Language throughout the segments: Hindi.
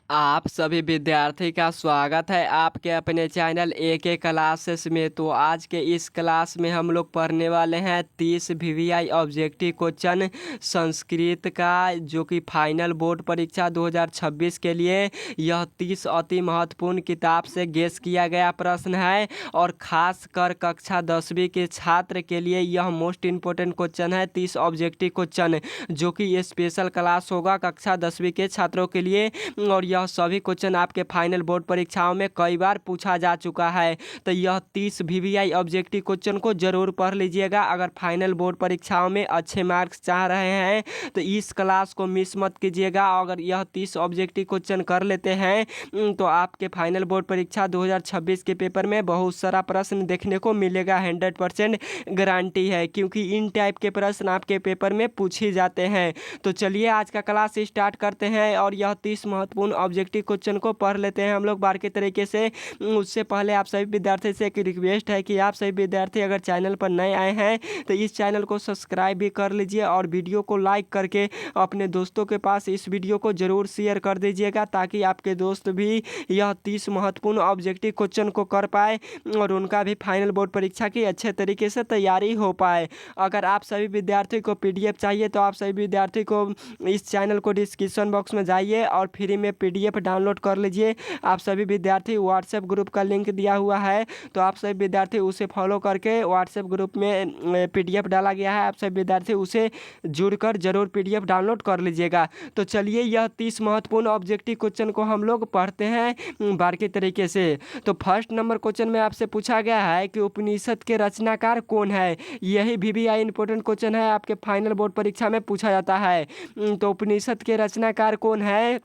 आप सभी विद्यार्थी का स्वागत है आपके अपने चैनल AK क्लासेस में। तो आज के इस क्लास में हम लोग पढ़ने वाले हैं 30 VVI ऑब्जेक्टिव क्वेश्चन संस्कृत का, जो कि फाइनल बोर्ड परीक्षा 2026 के लिए यह 30 अति महत्वपूर्ण किताब से गेस किया गया प्रश्न है और ख़ास कर कक्षा 10वीं के छात्र के लिए यह मोस्ट इम्पोर्टेंट क्वेश्चन है। 30 ऑब्जेक्टिव क्वेश्चन जो कि ये स्पेशल क्लास होगा कक्षा 10वीं के छात्रों के लिए, और यह सभी क्वेश्चन आपके फाइनल बोर्ड परीक्षाओं में कई बार पूछा जा चुका है। तो यह 30 VVI ऑब्जेक्टिव क्वेश्चन को जरूर पढ़ लीजिएगा अगर फाइनल बोर्ड परीक्षाओं में अच्छे मार्क्स चाह रहे हैं, तो इस क्लास को मिस मत कीजिएगा। अगर यह 30 ऑब्जेक्टिव क्वेश्चन कर लेते हैं तो आपके फाइनल बोर्ड परीक्षा 2026 के पेपर में बहुत सारा प्रश्न देखने को मिलेगा। 100% गारंटी है, क्योंकि इन टाइप के प्रश्न आपके पेपर में पूछे जाते हैं। तो चलिए आज का क्लास स्टार्ट करते हैं और यह 30 महत्वपूर्ण ऑब्जेक्टिव क्वेश्चन को पढ़ लेते हैं हम लोग बारीकी तरीके से। उससे पहले आप सभी विद्यार्थी से एक रिक्वेस्ट है कि आप सभी विद्यार्थी अगर चैनल पर नए आए हैं तो इस चैनल को सब्सक्राइब भी कर लीजिए और वीडियो को लाइक करके अपने दोस्तों के पास इस वीडियो को जरूर शेयर कर दीजिएगा, ताकि आपके दोस्त भी यह 30 महत्वपूर्ण ऑब्जेक्टिव क्वेश्चन को कर पाए और उनका भी फाइनल बोर्ड परीक्षा की अच्छे तरीके से तैयारी हो पाए। अगर आप सभी विद्यार्थी को PDF चाहिए तो आप सभी विद्यार्थी को इस चैनल को डिस्क्रिप्शन बॉक्स में जाइए और फ्री में PDF डाउनलोड कर लीजिए। आप सभी विद्यार्थी व्हाट्सएप ग्रुप का लिंक दिया हुआ है, तो आप सभी विद्यार्थी उसे फॉलो करके व्हाट्सएप ग्रुप में PDF डाला गया है, आप सभी विद्यार्थी उसे जुड़कर जरूर PDF डाउनलोड कर लीजिएगा। तो चलिए यह 30 महत्वपूर्ण ऑब्जेक्टिव क्वेश्चन को हम लोग पढ़ते हैं बारीकी तरीके से। तो फर्स्ट नंबर क्वेश्चन में आपसे पूछा गया है कि उपनिषद के रचनाकार कौन है। यही VVI इंपॉर्टेंट क्वेश्चन है, आपके फाइनल बोर्ड परीक्षा में पूछा जाता है। तो उपनिषद के रचनाकार कौन है,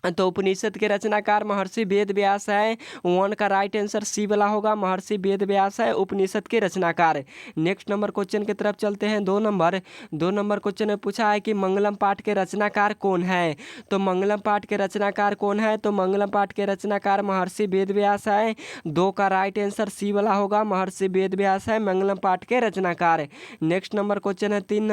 तो उपनिषद के रचनाकार महर्षि वेद व्यास है। 1 का राइट आंसर C वाला होगा, महर्षि वेद व्यास है उपनिषद के रचनाकार। नेक्स्ट नंबर क्वेश्चन की तरफ चलते हैं। 2 नंबर क्वेश्चन में पूछा है कि मंगलम पाठ के रचनाकार कौन है। तो मंगलम पाठ के रचनाकार कौन है, तो मंगलम पाठ के रचनाकार महर्षि वेद व्यास है। 2 का राइट आंसर C वाला होगा, महर्षि वेद व्यास है मंगलम पाठ के रचनाकार। नेक्स्ट नंबर क्वेश्चन है 3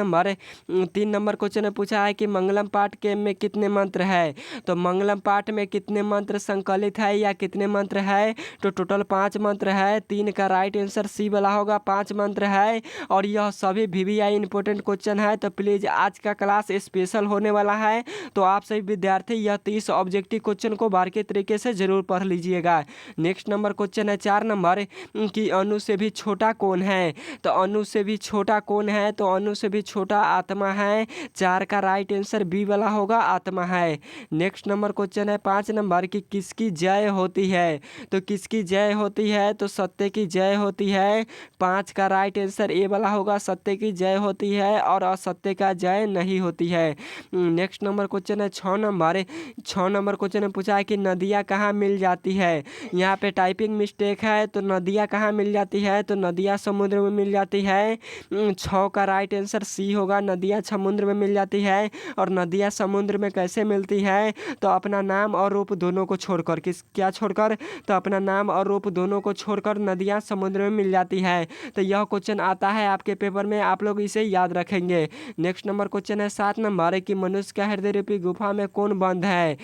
नंबर क्वेश्चन में पूछा है कि मंगलम पाठ के में कितने मंत्र है। तो मंगलम पाठ में कितने मंत्र संकलित है या कितने मंत्र है, तो टोटल 5 मंत्र है। 3 का राइट आंसर C वाला होगा, 5 मंत्र है। और यह सभी VVI इंपॉर्टेंट क्वेश्चन है, तो प्लीज़ आज का क्लास स्पेशल होने वाला है, तो आप सभी विद्यार्थी यह 30 ऑब्जेक्टिव क्वेश्चन को बारीकी तरीके से जरूर पढ़ लीजिएगा। नेक्स्ट नंबर क्वेश्चन है 4 नंबर कि अणु से भी छोटा कौन है। तो अणु से भी छोटा कौन है, तो अणु से भी छोटा आत्मा है। 4 का राइट आंसर B वाला होगा, आत्मा है। नेक्स्ट नंबर क्वेश्चन है 5 नंबर कि किसकी जय होती है। तो किसकी जय होती है, तो सत्य की जय होती है। 5 का राइट आंसर A वाला होगा, सत्य की जय होती है और असत्य का जय नहीं होती है। नेक्स्ट नंबर क्वेश्चन है 6 नंबर क्वेश्चन में पूछा है कि नदियाँ कहाँ मिल जाती है। यहाँ पे टाइपिंग मिस्टेक है, तो नदियाँ कहाँ मिल जाती है, तो नदियाँ समुद्र में मिल जाती है। 6 का राइट आंसर C होगा, नदियाँ समुद्र में मिल जाती है। और नदियाँ समुद्र में कैसे मिलती है, तो अपना नाम और रूप दोनों को छोड़कर, क्या छोड़कर, तो अपना नाम और रूप दोनों को छोड़कर नदियाँ समुद्र में मिल जाती है। तो यह क्वेश्चन आता है आपके पेपर में, आप लोग इसे याद रखेंगे। नेक्स्ट नंबर क्वेश्चन है 7 नंबर कि मनुष्य के हृदय रूपी गुफा में कौन बंद है।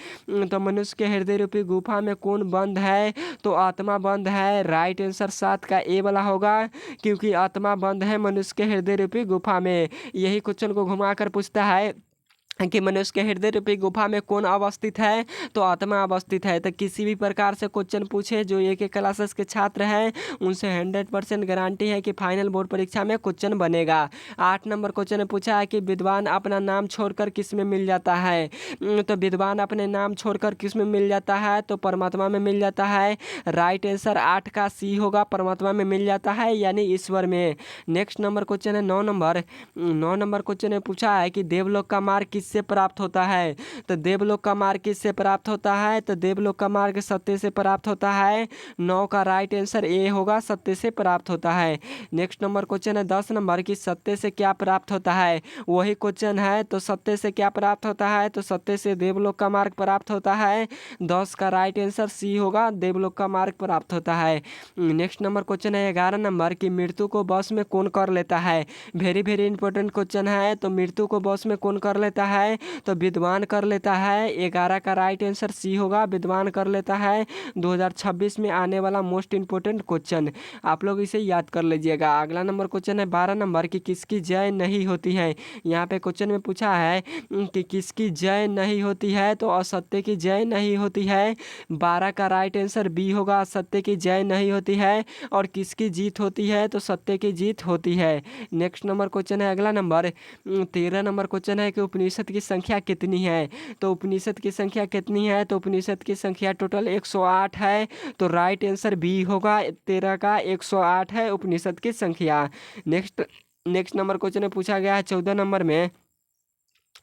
तो मनुष्य के हृदय रूपी गुफा में कौन बंद है, तो आत्मा बंद है। राइट आंसर 7 का A वाला होगा, क्योंकि आत्मा बंद है मनुष्य के हृदय रूपी गुफा में। यही क्वेश्चन को घुमाकर पूछता है कि मनुष्य के हृदय रूपी गुफा में कौन अवस्थित है, तो आत्मा अवस्थित है। तो किसी भी प्रकार से क्वेश्चन पूछे जो AK क्लासेस के छात्र हैं, उनसे 100% गारंटी है कि फाइनल बोर्ड परीक्षा में क्वेश्चन बनेगा। 8 नंबर क्वेश्चन में पूछा है कि विद्वान अपना नाम छोड़कर किस में मिल जाता है। तो विद्वान अपने नाम छोड़कर किस में मिल जाता है, तो परमात्मा में मिल जाता है। राइट आंसर 8 का C होगा, परमात्मा में मिल जाता है यानी ईश्वर में। नेक्स्ट नंबर क्वेश्चन है 9 नंबर क्वेश्चन में पूछा है कि देवलोक का मार्ग किससे प्राप्त होता है। तो देवलोक का मार्ग किससे प्राप्त होता है, तो देवलोक का मार्ग सत्य से प्राप्त होता है। 9 का राइट आंसर A होगा, सत्य से प्राप्त होता है। नेक्स्ट नंबर क्वेश्चन है 10 नंबर कि सत्य से क्या प्राप्त होता है। वही क्वेश्चन है, तो सत्य से क्या प्राप्त होता है, तो सत्य से देवलोक का मार्ग प्राप्त होता है। 10 का राइट आंसर C होगा, देवलोक का मार्ग प्राप्त होता है। नेक्स्ट नंबर क्वेश्चन है 11 नंबर कि मृत्यु को वश में कौन कर लेता है। वेरी इंपॉर्टेंट क्वेश्चन है, तो मृत्यु को वश में कौन कर लेता है, है तो विद्वान कर लेता है। 11 का राइट आंसर सी होगा, विद्वान कर लेता है। 2026 में आने वाला मोस्ट इंपोर्टेंट क्वेश्चन, आप लोग इसे याद कर लीजिएगा। अगला नंबर क्वेश्चन है 12 नंबर की किसकी जय नहीं होती है। यहाँ पे क्वेश्चन में पूछा है कि किसकी जय नहीं होती है, तो असत्य की जय नहीं होती है। 12 का राइट आंसर बी होगा, असत्य की जय नहीं होती है। और किसकी जीत होती है, तो सत्य की जीत होती है। नेक्स्ट नंबर क्वेश्चन है अगला नंबर 13 नंबर क्वेश्चन है कि उपनिषद की संख्या कितनी है। तो उपनिषद की संख्या कितनी है, तो उपनिषद की संख्या टोटल 108 है। तो राइट आंसर बी होगा, 13 का 108 है उपनिषद की संख्या। नेक्स्ट नेक्स्ट नंबर क्वेश्चन में पूछा गया है 14 नंबर में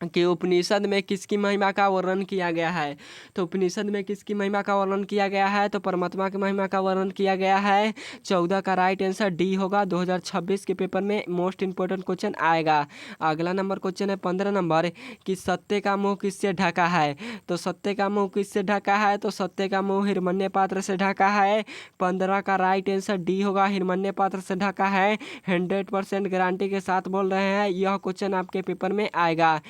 कि उपनिषद में किसकी महिमा का वर्णन किया गया है। तो उपनिषद में किसकी महिमा का वर्णन किया गया है, तो परमात्मा की महिमा का वर्णन किया गया है। 14 का राइट आंसर डी होगा। 2026 के पेपर में मोस्ट इंपोर्टेंट क्वेश्चन आएगा। अगला नंबर क्वेश्चन है 15 नंबर कि सत्य का मुंह किससे ढका है। तो सत्य का मुंह किससे ढका है, तो सत्य का मुंह हिरण्य पात्र से ढका है। 15 का राइट आंसर डी होगा, हिरण्य पात्र से ढका है। 100% गारंटी के साथ बोल रहे हैं, यह क्वेश्चन आपके पेपर में आएगा।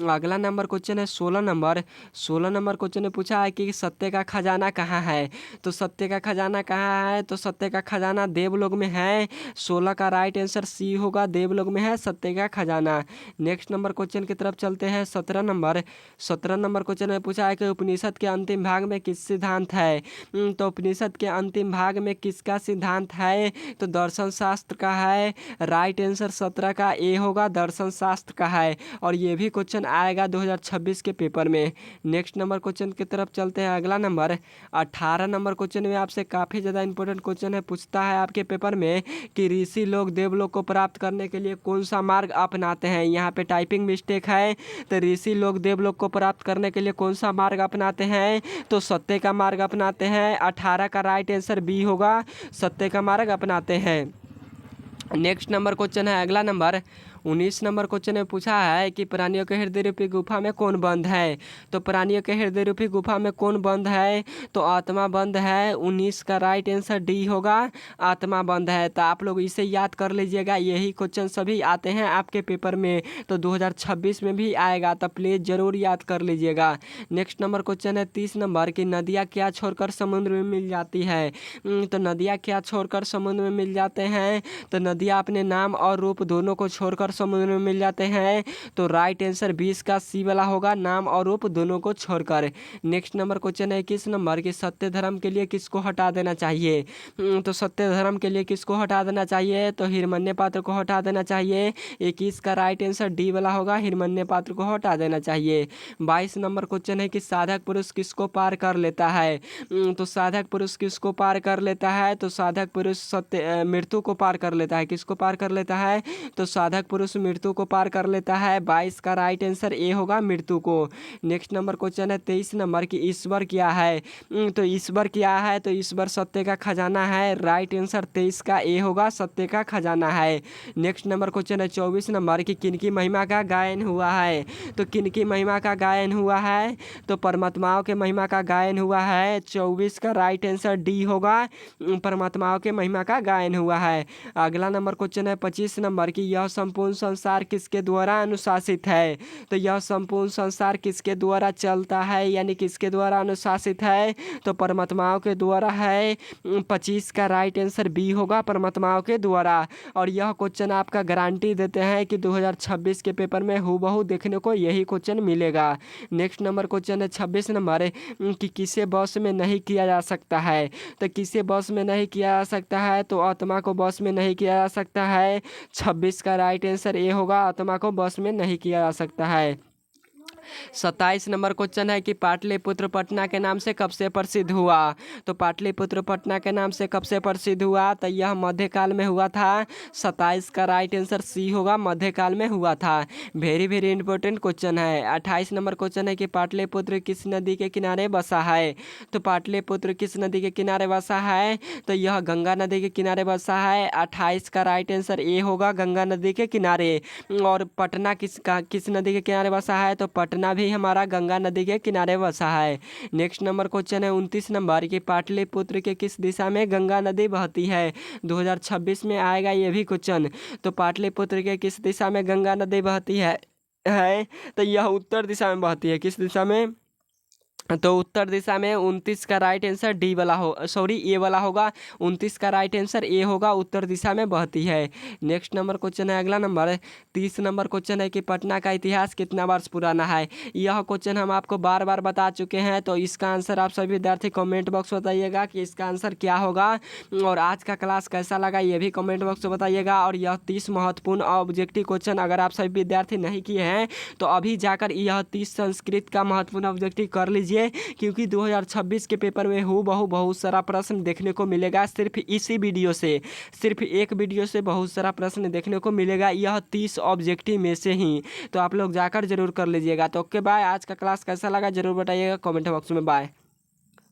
अगला नंबर क्वेश्चन है 16 नंबर। 16 नंबर क्वेश्चन ने पूछा है कि सत्य का खजाना कहाँ है। तो सत्य का खजाना कहाँ है, तो सत्य का खजाना देवलोक में है। 16 का राइट आंसर सी होगा, देवलोक में है सत्य का खजाना। नेक्स्ट नंबर क्वेश्चन की तरफ चलते हैं 17 नंबर। 17 नंबर क्वेश्चन में पूछा है कि उपनिषद के अंतिम भाग में किस सिद्धांत है। तो उपनिषद के अंतिम भाग में किसका सिद्धांत है, तो दर्शन शास्त्र का है। राइट आंसर 17 का ए होगा, दर्शन शास्त्र का है। और ये भी क्वेश्चन आएगा 2026 के पेपर में। नेक्स्ट नंबर क्वेश्चन की तरफ चलते हैं। अगला नंबर 18 नंबर क्वेश्चन में आपसे काफ़ी ज़्यादा इंपॉर्टेंट क्वेश्चन है, पूछता है आपके पेपर में कि ऋषि लोग देवलोक को प्राप्त करने के लिए कौन सा मार्ग अपनाते हैं। यहाँ पे टाइपिंग मिस्टेक है, तो ऋषि लोग देवलोक को प्राप्त करने के लिए कौन सा मार्ग अपनाते हैं, तो सत्य का मार्ग अपनाते हैं। 18 का राइट आंसर बी होगा, सत्य का मार्ग अपनाते हैं। नेक्स्ट नंबर क्वेश्चन है अगला नंबर 19 नंबर क्वेश्चन में पूछा है कि प्राणियों के हृदय रूपी गुफा में कौन बंद है। तो प्राणियों के हृदय रूपी गुफा में कौन बंद है, तो आत्मा बंद है। 19 का राइट आंसर डी होगा, आत्मा बंद है। तो आप लोग इसे याद कर लीजिएगा, यही क्वेश्चन सभी आते हैं आपके पेपर में, तो 2026 में भी आएगा, तो प्लीज़ ज़रूर याद कर लीजिएगा। नेक्स्ट नंबर क्वेश्चन है 30 नंबर की नदियाँ क्या छोड़कर समुद्र में मिल जाती है। तो नदियाँ क्या छोड़कर समुद्र में मिल जाते हैं, तो नदियाँ अपने नाम और रूप दोनों को छोड़कर समुद्र में मिल जाते हैं। तो राइट आंसर 20 का सी वाला होगा, नाम और रूप दोनों को छोड़कर। नेक्स्ट नंबर क्वेश्चन है 21 नंबर की सत्य धर्म के लिए किसको हटा देना चाहिए। तो सत्य धर्म के लिए किसको हटा देना चाहिए, तो हिरण्य पात्र को हटा देना चाहिए। 21 का राइट आंसर डी वाला होगा, हिरण्य पात्र को हटा देना चाहिए। 22 नंबर क्वेश्चन है कि साधक पुरुष किसको पार कर लेता है। तो साधक पुरुष किसको पार कर लेता है, तो साधक पुरुष सत्य मृत्यु को पार कर लेता है। किसको पार कर लेता है, तो साधक पुरुष मृत्यु को पार कर लेता है। 22 का राइट आंसर ए होगा, मृत्यु को। नेक्स्ट नंबर क्वेश्चन है 23 नंबर की ईश्वर क्या है। तो ईश्वर क्या है, तो ईश्वर सत्य का खजाना है। राइट आंसर 23 का ए होगा, सत्य का खजाना है। नेक्स्ट नंबर क्वेश्चन है 24 नंबर की किनकी महिमा का गायन हुआ है। तो किनकी महिमा का गायन हुआ है, तो परमात्माओं के महिमा का गायन हुआ है। 24 का राइट आंसर डी होगा, परमात्माओं के महिमा का गायन हुआ है। अगला नंबर क्वेश्चन है 25 नंबर की यह संपूर्ण संसार किसके द्वारा अनुशासित है। तो यह संपूर्ण संसार किसके द्वारा चलता है, यानी किसके द्वारा अनुशासित है, तो परमात्माओं के द्वारा है। 25 का राइट आंसर बी होगा, परमात्माओं के द्वारा। और यह क्वेश्चन आपका गारंटी देते हैं कि 2026 के पेपर में हूबहू देखने को यही क्वेश्चन मिलेगा। नेक्स्ट नंबर क्वेश्चन है 26 नंबर कि किसे बस में नहीं किया जा सकता है। तो किसे बस में नहीं किया जा सकता है, तो आत्मा को बस में नहीं किया जा सकता है। 26 का राइट आंसर ए होगा, आत्मा को बस में नहीं किया जा सकता है। 27 नंबर क्वेश्चन है कि पाटलिपुत्र पटना के नाम से कब से प्रसिद्ध हुआ। तो पाटलिपुत्र पटना के नाम से कब से प्रसिद्ध हुआ, तो यह मध्यकाल में हुआ था। 27 का राइट आंसर सी होगा, मध्यकाल में हुआ था। वेरी वेरी इंपॉर्टेंट क्वेश्चन है। 28 नंबर क्वेश्चन है कि पाटलिपुत्र किस नदी के किनारे बसा है। तो पाटलिपुत्र किस नदी के किनारे बसा है, तो यह गंगा नदी के किनारे बसा है। 28 का राइट आंसर ए होगा, गंगा नदी के किनारे। और पटना किस नदी के किनारे बसा है, तो पटना भी हमारा गंगा नदी के किनारे बसा है। नेक्स्ट नंबर क्वेश्चन है 29 नंबर की पाटलिपुत्र के किस दिशा में गंगा नदी बहती है। 2026 में आएगा ये भी क्वेश्चन। तो पाटलिपुत्र के किस दिशा में गंगा नदी बहती है, है तो यह उत्तर दिशा में बहती है। किस दिशा में? तो उत्तर दिशा में 29 का राइट आंसर डी वाला हो, सॉरी ए वाला होगा। 29 का राइट आंसर ए होगा, उत्तर दिशा में बहती है। नेक्स्ट नंबर क्वेश्चन है, अगला नंबर 30 नंबर क्वेश्चन है कि पटना का इतिहास कितना वर्ष पुराना है। यह क्वेश्चन हम आपको बार बार बता चुके हैं, तो इसका आंसर आप सभी विद्यार्थी कमेंट बॉक्स में बताइएगा कि इसका आंसर क्या होगा। और आज का क्लास कैसा लगा ये भी कमेंट बॉक्स में बताइएगा। और यह 30 महत्वपूर्ण ऑब्जेक्टिव क्वेश्चन अगर आप सभी विद्यार्थी नहीं किए हैं तो अभी जाकर यह 30 संस्कृत का महत्वपूर्ण ऑब्जेक्टिव कर लीजिए, क्योंकि 2026 के पेपर में हूबहू बहुत सारा प्रश्न देखने को मिलेगा। सिर्फ इसी वीडियो से, सिर्फ एक वीडियो से बहुत सारा प्रश्न देखने को मिलेगा, यह 30 ऑब्जेक्टिव में से ही। तो आप लोग जाकर जरूर कर लीजिएगा। तो ओके बाय। आज का क्लास कैसा लगा जरूर बताइएगा कमेंट बॉक्स में। बाय।